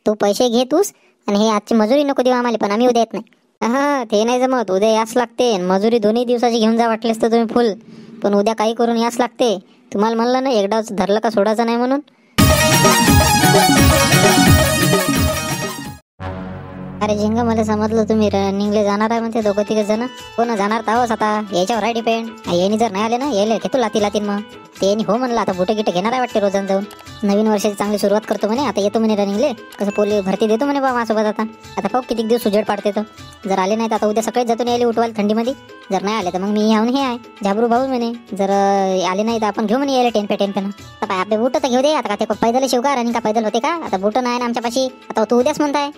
तू पैसे घे तूच, आणि हे आजची मजुरी नको देऊ आम्हाला, पण आम्ही उद्या येत नाही. हा ते नाही जमत, उद्या याच लागते. मजुरी दोन्ही दिवसाची घेऊन जा वाटलेस तर तुम्ही फुल, पण उद्या काही करून याच लागते. तुम्हाला म्हणलं ना एकदाच धरलं का सोडायचं नाही म्हणून. अरे झिंगा, मला समजलं तुम्ही रनिंगला जाणार आहे म्हणते दोघं तिघ जण. कोण जाणार तर आहोत आता, याच्यावर आहे डिपेंड. यांनी जर नाही आले ना यायला घेतो लातीन मग. ते हो म्हणलं आता बुटे गिटे घेणार आहे वाटते रोजान जाऊन. नवीन वर्षाची चांगली सुरुवात करतो म्हणे, आता येतो म्हणे रनिंगले. कसं पोलीस भरती देतो म्हणे बा माझ्यासोबत. आता पाहू किती दिवस उजेड पाडते तर. जर आले नाही तर आता उद्या सकाळीच जातो यायला उठवायला थंडीमध्ये. जर नाही आले तर मग मी याहून हे आहे झाबरू भाऊ म्हणे. जर आले नाही तर आपण घेऊ म्हणे यायला टेन. आता आपले बुट तर घेऊ दे. आता का ते पैदल शिव का रनिंग का पैदल होते का. आता बुट नाही ना आमच्यापाशी. आता तू उद्याच म्हणताय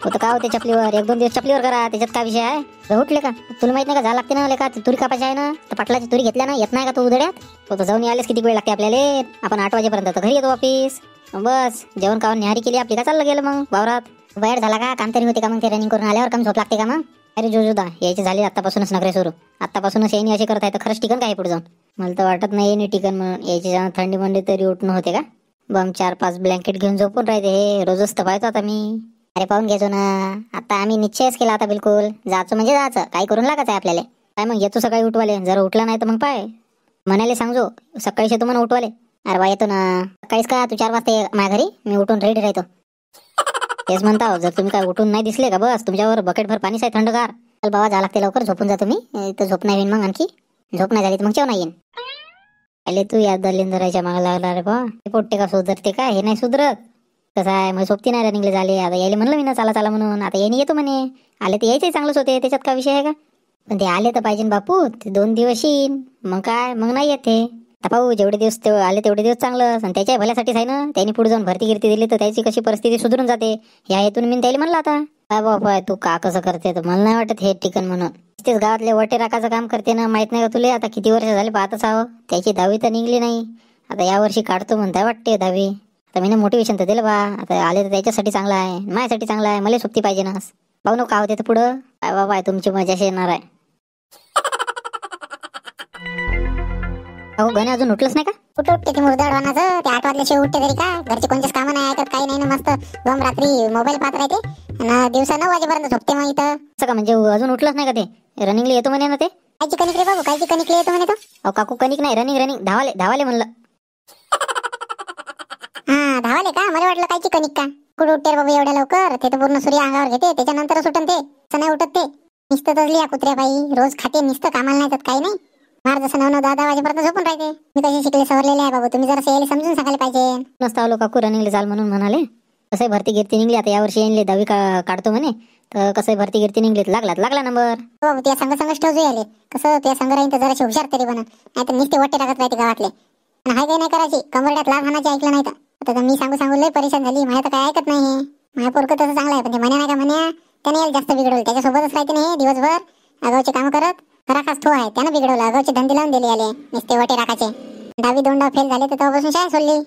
होतं का होते चपलीवर. 1-2 दिवस चपलीवर करा, त्याच्यात काय विषय आहे. उठले का तुला माहित नाही का जा लागते ना का तुरी कापायची आहे ना. तर पाटलाची तुरी घेतल्या ना येत नाही का तू उदड्यात. तो तर जाऊन आलेस किती वेळ लागते आपल्याला. आपण 8 वाजेपर्यंत तर घरी येतो वापिस. बस जेवण खाऊन न्याहारी केली आपली का चाललं गेलं मग वावरात. बाहेर झाला का काम तरी होते का मग. ते रनिंग करून आल्यावर काम झोप लागते का मग. अरे जोजुदा यायची झाली आत्तापासूनच नखरे सुरू. आत्तापासूनच येईन असे करत आहे तर खरंच टिकन काय पुढे जाऊन. मला तर वाटत नाही येईन टिकन म्हणून. यायची जाऊन थंडी मंडी तरी उठणं होते का. बम 4-5 ब्लँकेट घेऊन झोपून राहते. हे रोजच तर पाहतो आता मी. अरे पाहून घ्यायचो ना. आता आम्ही निश्चयच केला आता बिलकुल. जायचं म्हणजे जायचं, काही करून लागायचं आहे आपल्याला. काय मग येतो सकाळी उठवाले. जर उठला नाही तर मग पाय म्हणाले सांगजो सकाळीच येतो म्हणून उठवाले. अरे बा येतो ना सकाळीच का. तू 4 वाजता ये माझ्या घरी, मी उठून रेडी राहतो. तेच म्हणता जर तुम्ही काय उठून नाही दिसले का बस तुमच्यावर बकेटभर पाणीच आहे थंडगार. चल बाबा जा लागते लवकर, झोपून जा तुम्ही. तर झोप नाही येईन मग आणखी. झोप नाही झाली तर मग केव्हा नाही येईन. अरे तू या दलिंदराच्या मागे लागला रे बा. हे पोट्टे का सुधरते का, हे नाही सुधरत. कसं आहे मग सोबती नाही रनिंगला झाले. आता यायला म्हणलं मी ना चला म्हणून. आता याने येतो म्हणे. आले तर यायचे चांगलंच होते, त्याच्यात काय विषय आहे का. पण ते आले तर पाहिजे बापू. ते 2 दिवस येईन मग काय मग नाही येते. आता पाहू जेवढे दिवस ते आले तेवढे दिवस चांगलं. आणि त्याच्या भल्यासाठीच आहे ना. त्यांनी पुढे जाऊन भरती गिरती दिली तर त्याची कशी परिस्थिती सुधरून जाते. ह्या हेतून मी त्याला म्हणलं आता काय बाबा तू का कसं करते. तर मला नाही वाटत हे टिकन म्हणून. तेच गावातले वटे राखाचं काम करते ना. माहित नाही का तुले. आता किती वर्ष झाले पाहतच आहो. त्याची 10वी तर निघली नाही. आता यावर्षी काढतो म्हणताय वाटते 10वी. आता मी मोटिवेशन तर दिलं बा. आता आले तर त्याच्यासाठी चांगलं आहे, माझ्यासाठी चांगलं आहे. मला सोबती पाहिजे ना. पाहू नको का होते तर पुढं. काय बाबा तुमची मजाशी येणार आहे. अहो गणे अजून उठलंच नाही का. कुठं उठते ते मुरदाडवानाचं. ते 8 वाजल्याशिवाय उठते तरी का. घरचे कोणतेच कामं नाही ऐकत, काही नाही ना. मस्त गम रात्री मोबाईल पाहत राहते आणि दिवसा 9 वाजेपर्यंत झोपते मग इथं. असं का म्हणजे अजून उठलंच नाही का ते. रनिंगला येतो म्हणे ना ते. कायची कणिक रे बाबू, कायची कणिकला येतो म्हणे तो. अहो काकू कणिक नाही, रनिंग धावाले म्हणलं. हा धावाले का. मला वाटलं कायची कणिक का. कुठं उठते रे बाबू एवढ्या लवकर. ते तर पूर्ण सूर्य अंगावर घेते त्याच्यानंतरच उठन ते. असं नाही उठत ते. नुसतं तसली या कुत्र्या बाई रोज खाते नुसतं, कामाला नाही तर काही नाही. मार जसं 9-10 वाजेपर्यंत झोपून राहते. मी कशी शिकले सवरलेले आहे बाबू. तुम्ही जरा यायला समजून सांगायला पाहिजे. नसतं आलो काकू रनिंगला चाल म्हणून म्हणाले. कसं भरती गिरती निघली. आता यावर्षी येईन 10वी काढतो म्हणे. तर कसं भरती गिरती निघलीत लागला नंबर. हो बाबू त्या संघ ठेवू आले. कसं त्या संघ राहीन तर जराशी हुशार तरी बनन. नाही तर नुसते वाटे टाकत राहते गावातले. आणि हाय काही नाही करायची. कमरड्यात लाभ हाणाचे ऐकलं नाही तर. आता मी सांगू लय परेशान झाली. माझ्या तर काय ऐकत नाही. माझ्या पोरकं तसं चांगलं आहे, पण ते म्हण्या नाही का म्हण्या त्याने यायला जास्त बिघडवलं. त्याच्यासोबतच राहते नाही दिवसभर आगावचे काम करत. खराखास ठो आहे त्यानं बिघडवलं. आगावचे धंदे लावून दिले आले नुसते वाटे राखाचे. 10वी 2 फेल झाले तर तेव्हापासून शाळा सोडली.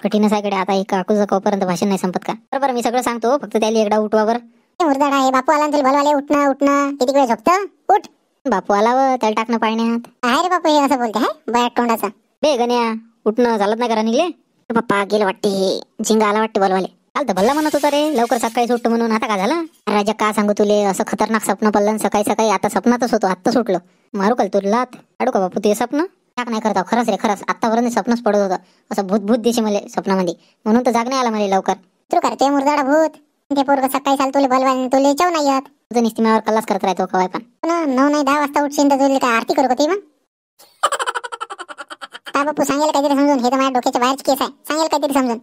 कठीणच आहे कडे. आता एक काकूचं कोपर्यंत भाषण नाही संपत का. बरोबर मी सगळं सांगतो, फक्त त्याला एकदा उठवावर. मुरदाड आहे बापू आला तुला बोलवाले. उठणं किती वेळ झोपतं. उठ बापू आलाव त्याला टाकणं पाण्यात. आहे रे बापू हे असं बोलते आहे बयाट तोंडाचा. बे गण्या उठणं चालत नाही का रनिंगले. पप्पा गेलं वाटते. झिंगा आला वाटते बोलवाले. चालतं भल्ला म्हणत होता रे लवकर सकाळी सुटतो म्हणून. आता का झालं राजा का सांगू तुले. असं खतरनाक स्वप्न पडलं सकाळी. आता स्वप्नातच होतो. आत्ता सुटलो. मारू का तुला लात काढू का बापू ते स्वप्न. टाक नाही करता खरंच रे खरंच. आतापर्यंत स्वप्नच पडत होतं. असं भूत दिसे मला स्वप्नामध्ये. म्हणून तर जाग नाही आला मला लवकर. तू करते मुरदाडा भूत. ते पोरग सकाळी चाल तुला बोलवायला तुला चव नाही येत. तुझं निस्तिमावर कल्लाच करत राहतो कवाय पण. 9 नाही 10 वाजता उठशील तर तुला काय आरती करू का ती मग. काय बापू सांगेल काहीतरी समजून. हे तर माझ्या डोक्याच्या बाहेरची केस आहे. सांगेल काहीतरी समजून.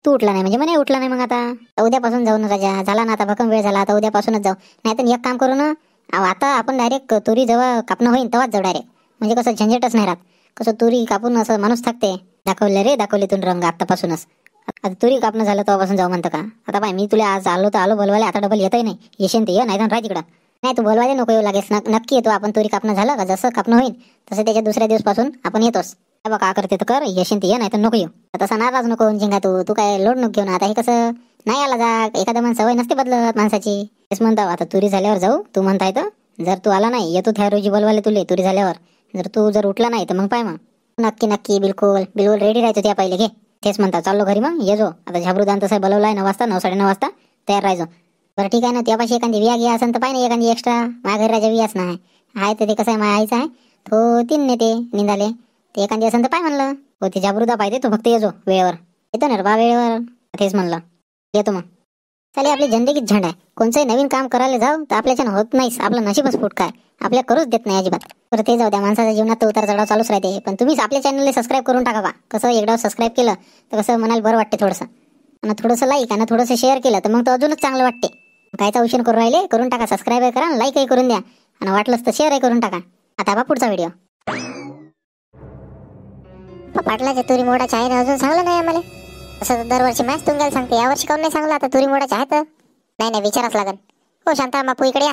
तू उठला नाही म्हणजे म्हणे उठला नाही मग आता उद्यापासून जाऊ ना राजा. झाला ना आता भक्कम वेळ झाला. आता उद्यापासूनच जाऊ. नाही तर एक काम करू ना. आता आपण डायरेक्ट तुरी जेव्हा कापणं होईल तेव्हाच जाऊ डायरेक्ट. म्हणजे कसं झंझटच नाही राहत. कसं तुरी कापून असं माणूस थकते. दाखवले तून रंग आतापासूनच. आता तुरी कापणं झालं तेव्हापासून जाऊ म्हणतं का. आता पाय मी तुला आज आलो बोलवायला. आता डबल येतही नाही. येशील ते ये नाही तर राह तिकडं. नाही तू बोलवायला नको येऊ लागेस. नक्की येतो आपण. तुरी कापणं झालं का जसं कापणं होईल तसं त्याच्या दुसऱ्या दिवसपासून आपण येतोच. बघा का करते तर कर. येशील ते ये नाही तर नको येऊ. तसा नाराज नको झिंगा तू काय लोड नको घेऊन. आता हे कसं नाही आला जा. एखाद्या माणसं सवय नसते बदलत माणसाची. तेच म्हणतो आता तुरी झाल्यावर जाऊ. तू म्हणताय तर जर तू आला नाही येतो त्या रोजी बोलवायला तुले तुरी झाल्यावर. जर तू उठला नाही तर मग पाय मग. नक्की बिलकुल रेडी राहायचो त्या पहिले घे. तेच म्हणता चाललो घरी मग ये जो आता झाबरूदान तसं बोलवलाय 9 वाजता 9 साडे 9 वाजता तयार राहायचो. बरं ठीक आहे ना त्यापाशी एखादी विया घ्या असेल तर पाय ना एखादी एक्स्ट्रा माझ्या घरी राजा वियाच नाही आहे तर ते कसं आहे माझ्या आईचं आहे तो 3 नेते निंदाले ते एखादी असेल तर पाय म्हणलं. हो ते झाबरूदा पाहिजे तू फक्त येजो वेळेवर येतो ना रे बा वेळेवर तेच म्हणलं येतो मग. चालेल आपली जिंदगीत झंड आहे कोणचंही नवीन काम करायला जाऊ तर आपल्याच्यानं होत नाहीच आपलं नशीबच फुट काय आपल्या करूच देत नाही अजिबात. बरं ते जाऊ द्या माणसाच्या जीवनात तर उतार चढाव चालूच राहते पण तुम्हीच आपल्या चॅनलला सबस्क्राईब करून टाका बा. कसं एकदा सबस्क्राईब केलं तर कसं मनाला बरं वाटते थोडंसं आणि थोडंसं लाईक आणि थोडंसं शेअर केलं तर मग तो अजूनच चांगलं वाटते. कायचा उशीर करून राहिले करून टाका सबस्क्राईब करा लाईकही करून द्या आणि वाटलंच तर शेअरही करून टाका. आता बा पुढचा व्हिडिओ पाटलाच्या तुरी मोडाच्या आहे ना अजून सांगलं नाही आम्हाला. असं तर दरवर्षी मॅच तुम्हाला सांगते यावर्षी काऊन नाही सांगलं आता तुरी मोडाच्या आहे तर नाही विचाराच लागल. हो शांता बापू इकडे या.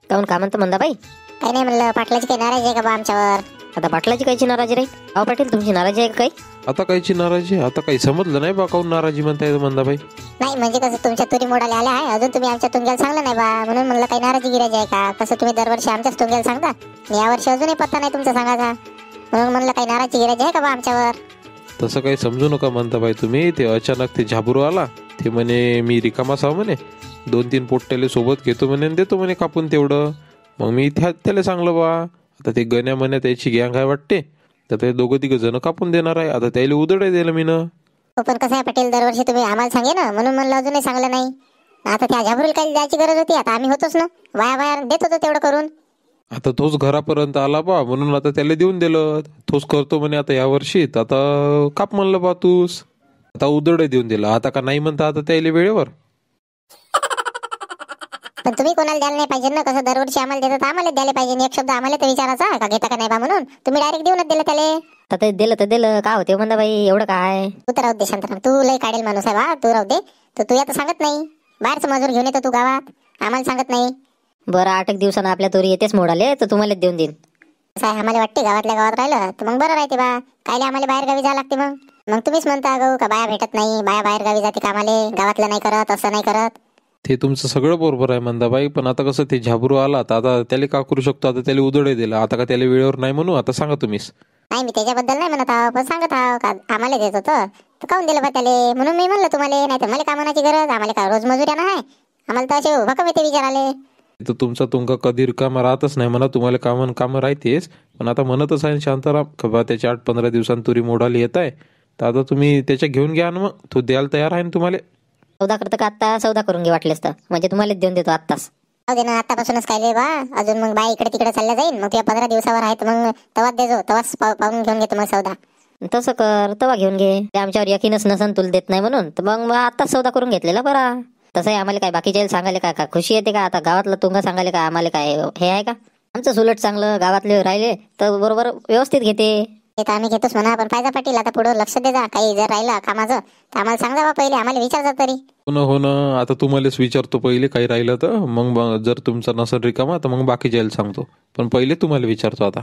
काऊन का म्हणतो म्हणता बाई काही नाही म्हणलं पाटलाची काही नाराजी आहे का बा आमच्यावर. आता पाटलाची कायची नाराजी राहील अहो पाटील तुमची नाराजी आहे का काही. आता कायची नाराजी आता काही समजलं नाही बा काऊन नाराजी म्हणताय मंदाबाई. नाही म्हणजे कसं तुमच्या तुरी मोडाला आल्या आहे अजून तुम्ही आमच्या तुंग्याला सांगलं नाही बा म्हणून म्हणलं काही नाराजी गिराजी आहे का. कसं तुम्ही दरवर्षी आमच्याच तुंग्याला सांगता आणि यावर्षी अजूनही पत्ता नाही तुमचा सांगायचा म्हणून म्हणलं काही नाराजी गिराजी आहे का बा आमच्यावर. तसं काही समजू नका मंदाबाई तुम्ही. ते अचानक ते झाबरू आला ते म्हणे मी रिकामाच आहो म्हणे 2-3 पोट्ट्याले सोबत घेतो म्हणे देतो म्हणे कापून तेवढं. मग मी त्याला सांगलं बा आता ते गण्या म्हणे त्याची गँग आहे वाटते तर ते 2-3 जण कापून देणार आहे आता त्याला उदडही दिलं मी ना. पण कसं आहे पाटील दरवर्षी तुम्ही आम्हाला सांगे ना म्हणून म्हणलं अजूनही सांगलं नाही. आता त्या झाबरूला काही द्यायची गरज होती आता आम्ही होतोच ना बाया देत होतो तेवढं करून. आता तोच घरापर्यंत आला बा म्हणून आता त्याला देऊन दिलं. तोच करतो म्हणे आता यावर्षी आता काप म्हणलं बा तूच आता उदडही देऊन दिलं. आता का नाही म्हणता आता त्याला वेळेवर. पण तुम्ही कोणाला द्यायला नाही पाहिजे ना. कसं दरवर्षी आम्हाला देतात आम्हाला द्यायला पाहिजे एक शब्द आम्हाला तर विचारायचा का घेता का नाही बा म्हणून तुम्ही डायरेक्ट देऊनच दिलं त्याला. आता ते दिलं तर दिलं का होते म्हणता बाई एवढं काय. तू तर राहू दे शांतराम तू लय काढेल माणूस आहे बा तू राहू दे. तर तू आता सांगत नाही बाहेरचं मजूर घेऊन येतो तू गावात आम्हाला सांगत नाही. बरं 8 एक दिवसानं आपल्या तोरी येतेच मोडाले तर तुम्हालाच देऊन देईन. कसं आहे आम्हाला वाटते गावातल्या गावात राहिलं तर मग बरं राहते बा. कायले आम्हाला बाहेर गावी जावं लागते मग तुम्हीच म्हणता गो का बाया भेटत नाही बाया बाहेर गावी जाते कामाले गावातलं नाही करत असं नाही करत. ते तुमचं सगळं बरोबर आहे मंदाबाई पण आता कसं ते झाबरू आला तर आता त्याला का करू शकतो आता त्याला उदडही दिलं आता का त्याला वेळेवर नाही म्हणू आता सांगा तुम्हीच. नाही मी त्याच्याबद्दल नाही म्हणत आहो पण सांगत आहो का आम्हाला देत होतं तर काऊन दिलं बा त्याला म्हणून मी म्हणलं तुम्हाला नाही तर मला कामाची गरज आम्हाला का रोज मजुऱ्या नाही आम्हाला तर असे भकम येते विचाराले. तर तुमचा तुमका कधी रिकामा राहतच नाही म्हणा तुम्हाला कामं राहतेच पण आता म्हणतच आहे शांताराम का बा त्याच्या 8-15 दिवसांत तुरी मोडाली येत आहे तर आता तुम्ही त्याच्या घेऊन घ्या ना मग तो द्यायला तयार आहे ना तुम्हाला. सौदा करतं का आत्ता सौदा करून घे वाटलेस तर म्हणजे तुम्हालाच देऊन देतो आत्ताच. दे ना आतापासूनच काय बा अजून मग बाई इकडे तिकडे चालल्या जाईल मग त्या 15 दिवसावर आहेत मग तवाच देजो तवाच पाहून घेऊन घेतो मग सौदा. तसं कर तवा घेऊन घे ते आमच्यावर यकीनच नसन तुला देत नाही म्हणून तर मग आत्ताच सौदा करून घेतलेला बरा. तसंही आम्हाला काय बाकीच्या सांगायला काय का खुशी येते का आता गावातलं तुंगा सांगायला का आम्हाला काय हे आहे का. आमचं उलट चांगलं गावातले राहिले तर बरोबर व्यवस्थित घेते. ते तर आम्ही घेतोच म्हणा पण पाहिजे पाटील आता पुढे लक्ष दे जा काही जर राहिलं कामाचं तर आम्हाला सांगा बा पहिले आम्हाला विचारजा तरी. हो ना आता तुम्हालाच विचारतो पहिले काही राहिलं तर मग जर तुमचा नसेल रिकामा तर मग बाकीच्या सांगतो पण पहिले तुम्हाला विचारतो आता.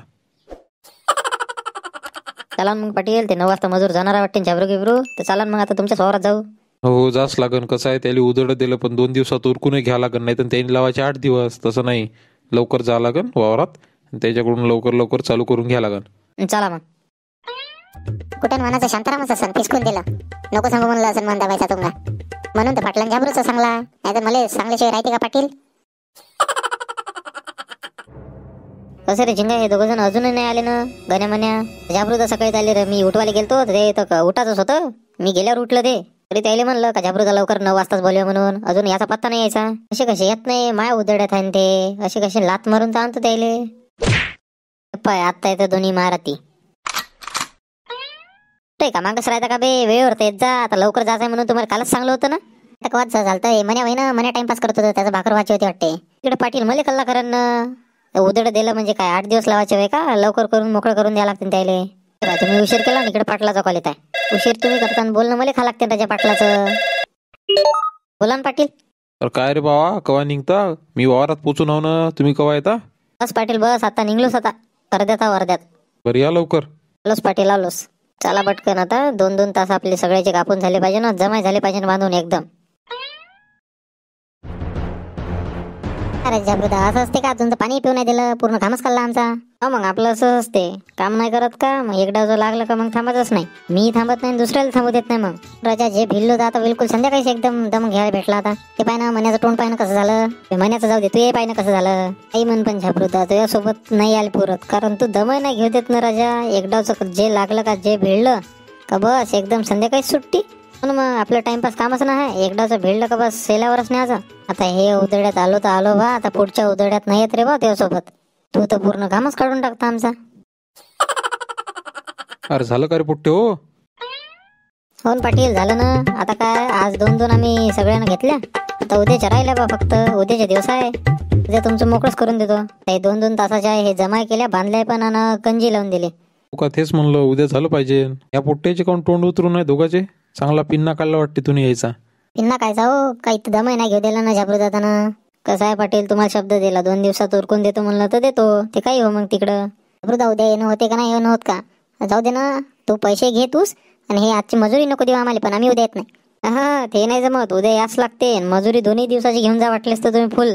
चला मग पाटील ते 9 वाजता मजूर जाणार वाटते झाबरू गिबरू तर चला मग आता तुमच्या शहरात जाऊ. हो जास लागन कसं आहे त्याला उदड दिलं पण 2 दिवसात उरकूनही घ्या लागन नाही तर त्यांनी लावायचे 8 दिवस तसं नाही लवकर जा लागन वावरात त्याच्याकडून लवकर चालू करून घ्या लागन. चला मग कुठे म्हणायचं शांतारामच असं फिसकून दिलं नको सांगू म्हणलं असं मंदाबाईचा तुंगा म्हणून तर पाटलां झाबरूचा सांगला नाही तर मला सांगल्याशिवाय राहते का पाटील. कसं रे झिंगा हे 2 जण अजूनही नाही आले ना गण्या म्हण्या झाबरू तर सकाळी आले रे मी उठवायला गेलतो ते तर उठाच होतं मी गेल्यावर उठलं ते तरी त्याला म्हणलं का झाबरूचा लवकर 9 वाजताच बोलूया म्हणून अजून याचा पत्ता नाही यायचा. असे कसे येत नाही माया उदड्यात आहे ते असे कसे लात मारून तर आणतो त्याले पाय आता येतं दोन्ही माराती का मागच राहता का बे वेळेवर तर येत जा आता लवकर जायचं म्हणून तुम्हाला कालच सांगलं होतं ना. आता कवाच झालतं मन्या टाइमपास करत होतं त्याचा भाकर वाची होती वाटते इकडे पाटील मले कल्ला करण ना उदड दिलं म्हणजे काय 8 दिवस लावायचे वे का लवकर करून मोकळं करून द्यावं लागते त्याले. तुम्ही उशीर केला ना इकडे पाटलाचा कॉल येत आहे उशीर तुम्ही करता बोलणं मला खा लागते त्याच्या पाटलाचं. बोला ना पाटील. तर काय रे बाबा कवा निघता मी वावरात पोचून आहो ना तुम्ही कवा येता. बस पाटील बस आता निघलोच आता अर्ध्यात. बरं या लवकर. आलोच पाटील आलोच. चला पटकन आता 2-2 तास आपले सगळ्याचे कापून झाले पाहिजे ना जमाय झाले पाहिजे बांधून एकदम. अरे जाबरुदा असं असते का? तुमचं पाणी पिऊ नाही दिलं, पूर्ण कामच खाल्ला आमचा. हो मग आपलं असं असते, काम नाही करत का मग एकदा जो लागलं का मग थांबतच नाही. मी थांबत नाही, दुसऱ्याला थांबू देत नाही. मग राजा जे भिल्लो आता बिलकुल संध्याकाळीच एकदम दम घ्यायला भेटला आता. ते पाय ना मण्याचं तोंड पाय ना कसं झालं, ते मण्याचं जाऊ दे, तू ये पाय ना कसं झालं. आई म्हण पण झाबरुदा तुझ्यासोबत नाही आले पुरत, कारण तू दमही नाही घेऊ देत ना राजा. एकदाच जे लागलं का जे भिडलं का बस एकदम संध्याकाळीच सुट्टी. म्हणून मग आपलं टाइमपास कामच नाही, एकदाच भिडलं का बस सेल्यावरच न्यायचं. आता हे उदड्यात आलो तर आलो बा, आता पुढच्या उदड्यात नाही येत रे बा त्यासोबत. तू तर पूर्ण कामच काढून टाकता आमचा. अरे झालं का रे पोट्टे हो? हो ना पाटील, झालं ना. आता काय आज 2-2 आम्ही सगळ्यांना घेतल्या, आता उद्याच्या राहिल्या बा, फक्त उद्याचे दिवस आहे. उद्या तुमचं मोकळंच करून देतो. हे 2-2 तासाच्या हे जमा केल्या, बांधल्या पण आणि कंजी लावून दिली. हो का, तेच म्हणलं उद्या झालं पाहिजे. या पोट्ट्याचे काऊन तोंड उतरून आहे दोघाचे? चांगला पिन्ना काढला वाटते तुम्ही यायचा. पिन्ना काय जाऊ, काही तर दमही नाही घेऊ दिला ना झाबरू दादाना. कसं आहे पाटील, तुम्हाला शब्द दिला 2 दिवसात उरकून देतो म्हणलं तर देतो. ते काही हो मग तिकडं. झाबरू दा उद्या येणं होते का नाही येणं होत का? जाऊ दे ना, तू पैसे घे तूच, आणि हे आजची मजुरी नको देऊ आम्हाला, पण आम्ही उद्या येत नाही. हा ते नाही जमत, उद्या याच लागते. मजुरी 2 दिवसाची घेऊन जा वाटलेस तर तुम्ही फुल,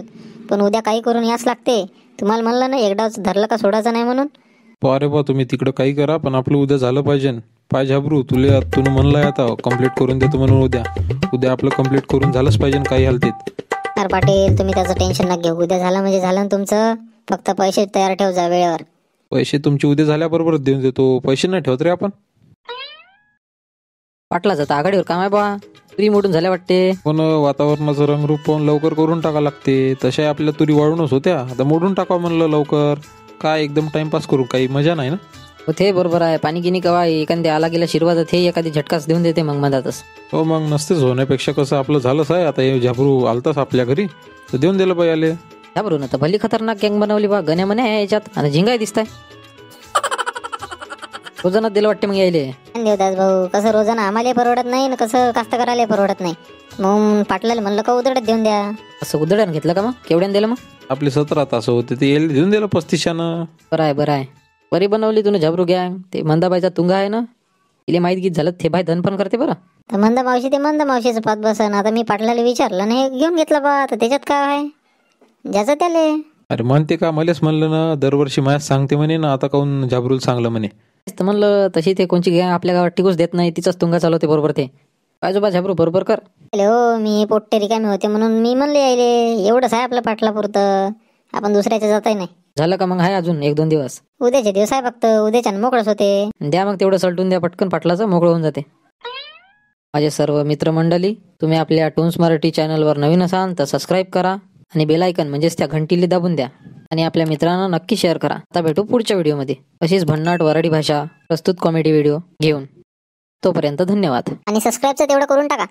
पण उद्या काही करून याच लागते. तुम्हाला म्हणलं ना एकदाच धरलं का सोडायचं नाही म्हणून. अरे बा तुम्ही तिकडं काही करा, पण आपलं उद्या झालं पाहिजे. पाय झाबरू, तुला म्हणलंय आता कंप्लीट करून देतो म्हणून. उद्या आपलं कंप्लीट करून झालंच पाहिजे काही हालतीत. अरे पाटील तुम्ही त्याचं टेन्शन नका घेऊ, उद्या झालं म्हणजे झालं ना तुमचं. फक्त पैसे तयार ठेव जा वेळेवर. पैसे तुमचे उद्या झाल्याबरोबर देऊन देतो. पैसे नाही ठेवत रे आपण. पाटलाच आता आघाडीवर काम आहे बा, तुरी मोडून झाल्या वाटते. पण वातावरणाचं रंगरूप पाहून लवकर करून टाका लागते. तशा आपल्या तुरी वाळूनच होत्या, आता मोडून टाका म्हणलं लवकर. काय एकदम टाइमपास करू, काही मजा नाही ना. हो ते बरोबर आहे, पाणी गिनी कवा एखाद्या आला गेला शिरवा तर ते एखादी झटकाच देऊन देते मग मधातच. हो मग नसतेच होण्यापेक्षा कसं आपलं झालंच आहे. आता हे झाबरू आलताच आपल्या घरी तर देऊन दिलं बाई आले. त्या बरोबर तर भली खतरनाक गँग बनवली बा, गण्या म्हणे आहे याच्यात आणि झिंगाय दिसताय. रोजानं दिलं वाटते मग यायले. देवदास भाऊ, कसं रोजानं आम्हाला परवडत नाही ना, कसं कास्तकाराला परवडत नाही. मग पाटलाला म्हणलं का उदडत देऊन द्या. असं उदड्यानं घेतलं का मग? केवढ्यानं दिलं मग? आपले 17 तास होते ते येईल देऊन दिलं 3500. बरं आहे. बरी बनवली तुम्ही झाबरू गँग. ते मंदाबाईचा तुंगा आहे ना, तिला माहित गीत झालं ते बाय धन पण करते बरं. तर मंद मावशी ते मंद मावशीचं पात बसन. आता मी पाटलाला विचारलं नाही, घेऊन घेतलं बा, तर त्याच्यात काय आहे, ज्याचं त्याले. अरे म्हणते का, मलाच म्हणलं ना दरवर्षी माझ्या सांगते म्हणे ना, आता काऊन झाबरूल सांगलं म्हणे. तर म्हणलं तशी ते कोणची गँग आपल्या गावात टिकूच देत नाही, तिचाच तुंगा चालवते बरोबर. ते पाहिजे बा झाबरू बरोबर कर. हो मी पोट्टे रिकामी होते म्हणून मी म्हणले यायले, एवढंच आहे आपलं पाटला पुरतं, आपण दुसऱ्याच्या जाताही नाही. झालं का मग? आहे अजून 1-2 दिवस. उद्याचे दिवस आहे फक्त, उद्याच्या मोकळच होते. द्या मग तेवढं सलटून द्या पटकन, पाटलाचं मोकळं होऊन जाते. माझे सर्व मित्रमंडळी, तुम्ही आपल्या टोन्स मराठी चॅनलवर नवीन असाल तर सबस्क्राईब करा आणि बेल आयकन म्हणजेच त्या घंटीला दाबून द्या आणि आपल्या मित्रांना नक्की शेअर करा. आता भेटू पुढच्या व्हिडिओमध्ये अशीच भन्नाट वराडी भाषा प्रस्तुत कॉमेडी व्हिडिओ घेऊन. तोपर्यंत धन्यवाद. आणि सबस्क्राईबचं तेवढं करून टाका.